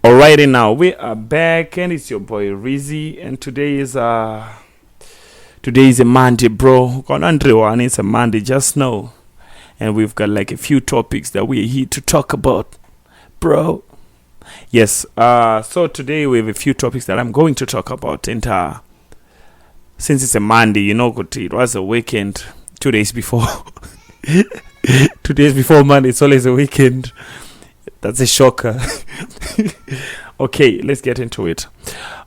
Alrighty, now we are back, and it's your boy Reas, and today is a Monday, bro. One, it's a Monday, just know, and we've got like a few topics that we're here to talk about, bro. Yes. So today we have a few topics that I'm going to talk about, and since it's a Monday, it was a weekend 2 days before. 2 days before Monday, it's always a weekend. That's a shocker. Okay, let's get into it.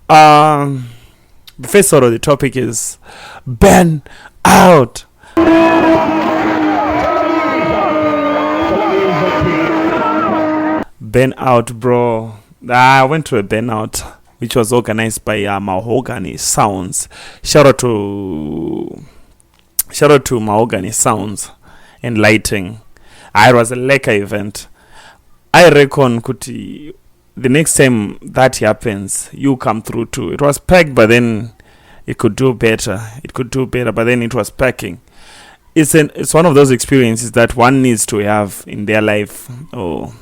The first sort of the topic is BurnOut. BurnOut, bro. I went to a BurnOut which was organized by Mahogany Sounds. Shout out to Mahogany Sounds and Lighting. It was a lekker event. I reckon kuti the next time that happens, you come through too. It was packed, but then it could do better. But then it was packing. It's one of those experiences that one needs to have in their life. Oh,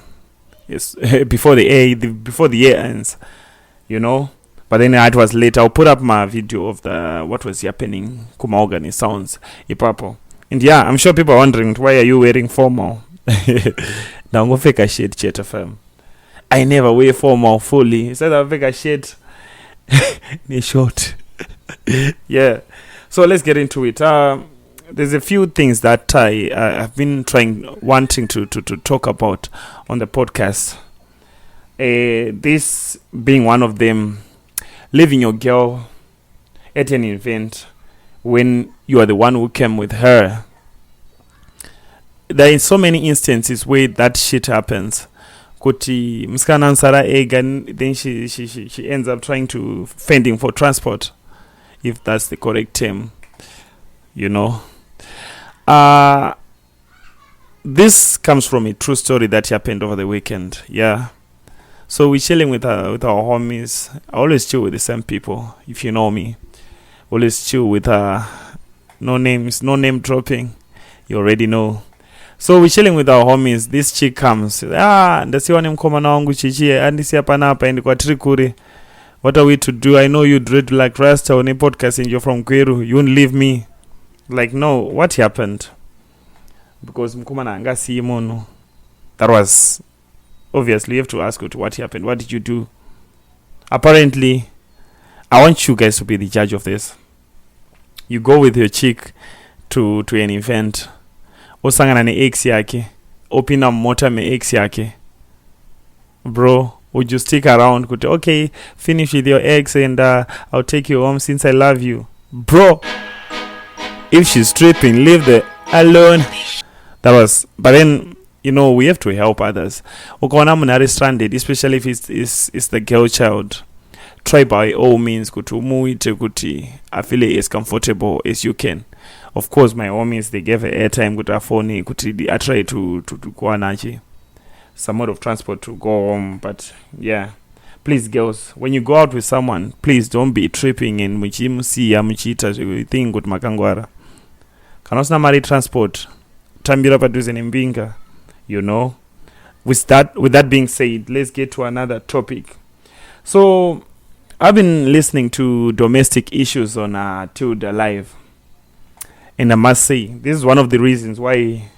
yes, before the year ends, But then it was late. I'll put up my video of what was happening. Kumaogani Sounds, Ipapo, and yeah, I'm sure people are wondering why are you wearing formal. Now go fake a shade, chat FM. I never wear formal fully. Instead I fake a shade. Ni short. Yeah. So let's get into it. There's a few things that I've been wanting to talk about on the podcast. This being one of them. Leaving your girl at an event when you are the one who came with her. There are so many instances where that shit happens. Kuti mskana ansara egg, and then she ends up trying to fending for transport, if that's the correct term. This comes from a true story that happened over the weekend. Yeah. So we're chilling with our homies. I always chill with the same people, if you know me. Always chill with no names, no name dropping. You already know. So we're chilling with our homies. This chick comes. Ndasiwa mkomana wangu chichi andisi hapa na hapa endi kwa trikuri. What are we to do? I know you dread like Rasta on a podcast and you're from Kweru. You won't leave me. Like, no, what happened? Because mkomana angasi imono. That was obviously you have to ask what happened. What did you do? Apparently, I want you guys to be the judge of this. You go with your chick to an event. Osangana ni ex yake. Open up motor me ex yake. Bro, would you stick around? Okay, finish with your ex and I'll take you home since I love you. Bro, if she's tripping, leave the alone. But then, we have to help others. Ukaona mnari stranded, especially if it's the girl child. Try by all means umuite kuti I feel as comfortable as you can. Of course, my homies, they gave her airtime with her phone. I try to go anachi some mode of transport to go home. But yeah, please, girls, when you go out with someone, please don't be tripping in muchimusi ya muchita thing with makangwara. Kanosna mari transport tambira paduze nimbinga. With that being said, let's get to another topic. So I've been listening to domestic issues on Tilda Live. And I must say, this is one of the reasons why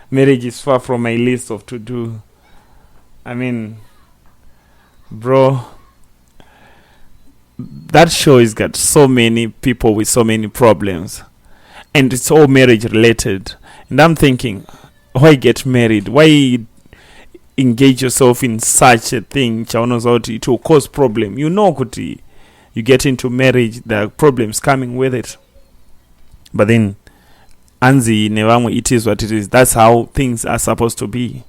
marriage is far from my list of to do. I mean, bro, that show has got so many people with so many problems. And it's all marriage related. And I'm thinking, why get married? Why engage yourself in such a thing? It will cause problem. Kuti, you get into marriage, there are problems coming with it. But then, Anzi Nevamu, it is what it is. That's how things are supposed to be.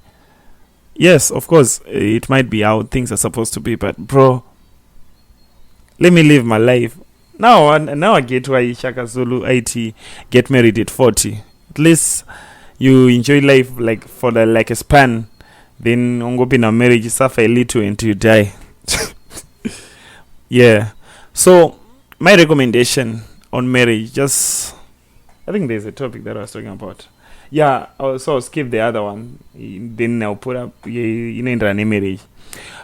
Yes, of course, it might be how things are supposed to be. But bro, let me live my life. Now I get why Shaka Zulu IT get married at 40. At least you enjoy life like for a span. Then in a marriage, you suffer a little until you die. Yeah. So my recommendation on marriage, I think there's a topic that I was talking about. Yeah, so I'll skip the other one. Then I'll put up in marriage.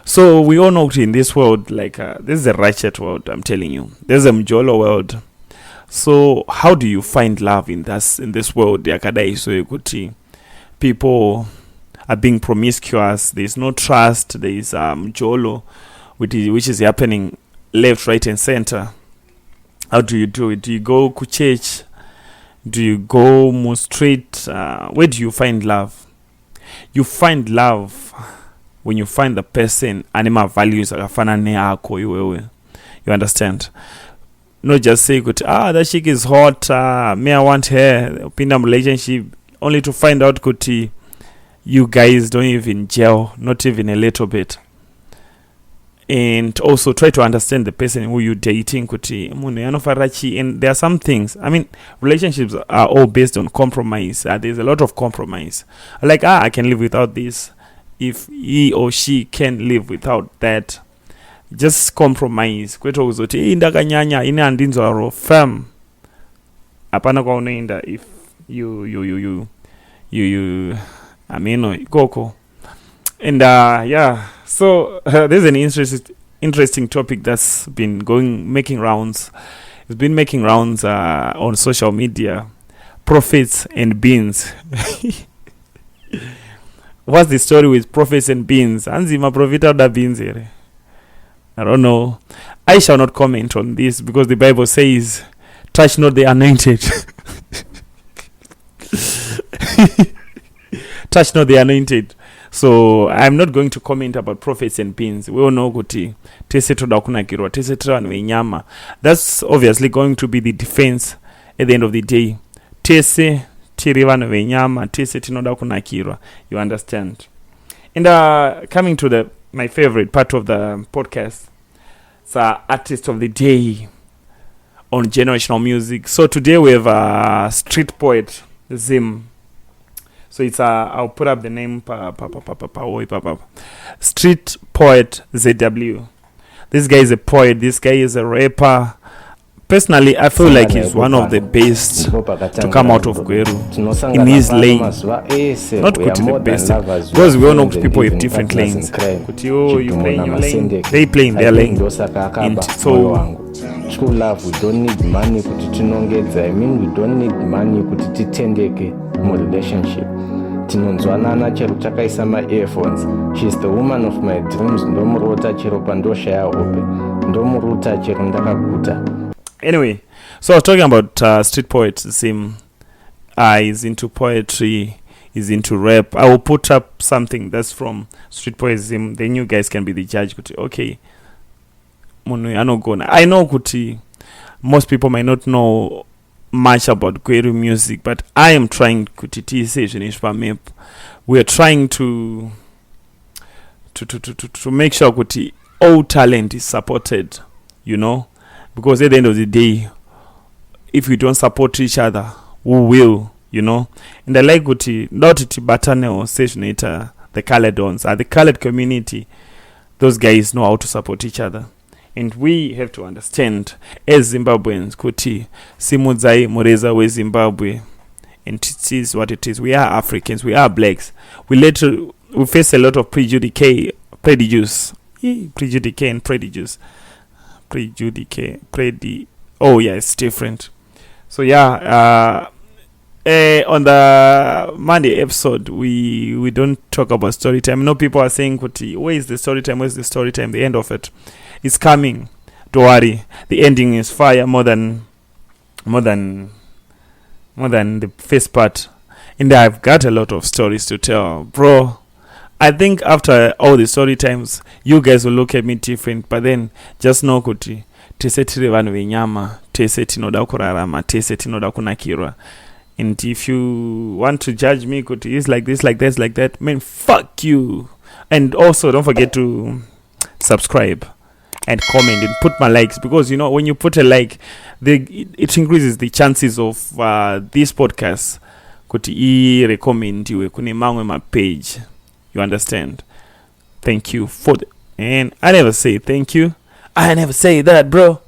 So we all know in this world, like this is a ratchet world, I'm telling you. There's a mjolo world. So how do you find love in this world? Yakadai so ikuti people are being promiscuous. There's no trust. There is mjolo, which is happening left, right, and center. How do you do it? Do you go to church? Do you go more straight? Where do you find love? You find love when you find the person anima values akafana ne yako iwewe. You understand? Not just say that chick is hot, me I want her, in a relationship, only to find out you guys don't even gel, not even a little bit. And also try to understand the person who you're dating. And there are some things, I mean, relationships are all based on compromise. There's a lot of compromise. Like, I can live without this. If he or she can live without that, just compromise. Kweto uzoti indakanyanya ine andinzo aro fam. Apana kwa unainda if you I mean koko. And yeah, so there's an interesting topic that's been making rounds. It's been making rounds on social media. Prophets and beans. What's the story with prophets and beans? Anzima profita da beans here. I don't know. I shall not comment on this because the Bible says, touch not the anointed. Touch not the anointed. So I'm not going to comment about prophets and beans. We all know kuti tese toda kuna kirwa, tese toda nyama. That's obviously going to be the defense at the end of the day. Tese tiriva nyama, tese tinoda kuna kirwa. You understand? And coming to my favorite part of the podcast, it's artist of the day on generational music. So today we have street poet Zim. So it's I'll put up the name street poet ZW. This guy is a poet. This guy is a rapper. Personally, I feel like he's one of the best to come out of Gweru in his lane. Not Kuti the best, because we all know people have different lanes. Kuti, you play in your lane, they play in their lane. And so, true love, we don't need money kuti tinongedza. I mean, we don't need money kuti titendeke mu relationship. Tinonzwanana chero takaisa ma-earphones. She's the woman of my dreams. Ndomurota chero pandoshaya hope. Ndomurota chero ndakaguta. Anyway, so I was talking about street poet Zim. He's into poetry, he's into rap. I will put up something that's from street poet Zim. Then you guys can be the judge. Okay, I know kuti most people might not know much about Gweru music, but I am trying kuti we are trying to make sure kuti all talent is supported, you know. Because at the end of the day, if we don't support each other, who will, you know? And I like kuti not batane or stationator, the colored ones, the colored community, those guys know how to support each other. And we have to understand, as Zimbabweans, kuti simudzai mureza we Zimbabwe, and it is what it is. We are Africans, we are blacks. We face a lot of prejudice. Oh yeah, it's different. So yeah, on the Monday episode we don't talk about story time. No, people are saying where is the story time, where's the story time? The end of it is coming, don't worry. The ending is fire more than the first part. And I've got a lot of stories to tell, bro. I think after all the story times, you guys will look at me different. But then, just know kuti tese tiri vanhu venyama, tese tinoda kurarama, tese tinoda kunakirwa. And if you want to judge me kuti it's like this, like this, like that, man, fuck you. And also, don't forget to subscribe and comment and put my likes, because you know when you put a like, it increases the chances of this podcast kuti recommend you kune mamwe my page. You understand? Thank you and I never say thank you. I never say that, bro.